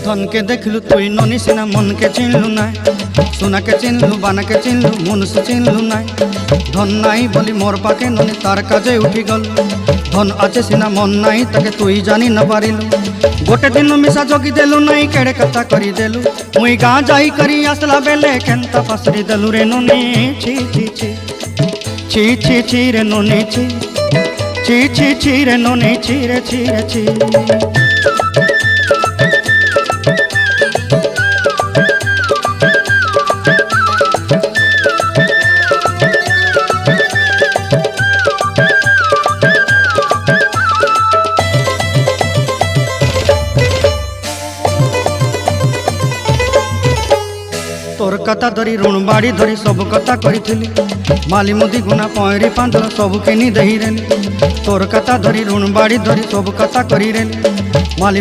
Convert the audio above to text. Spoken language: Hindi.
धन के देखलु तुई ननी सिना मन के चिन्हलु ना सोना के चिन्हलु बाना के चिन्हलु मनुष्य चिन्हलु ना धन नाई बोली मोर पाके ननी तार काजे उठी गल धन आचे सिना मन नाई ताके तुई जानी न पारिलु गोटे दिन मिसा जगी देलु नाई केड़े कथा करी देलु मुई गाँ जाई करी आसला बेले केंता पासरी देलु रे ननी छी छी छी छी छी छी रे ननी छी छी छी छी रे ननी छी रे छी रे छी। तोर कथा धरी ऋण बाड़ी धरी सब कथा करी माली मुदी गुना पयरी पांदर सब किनी दही रेली तोर कथा धरी ऋण बाड़ी धरी सब कथा करी रेली माली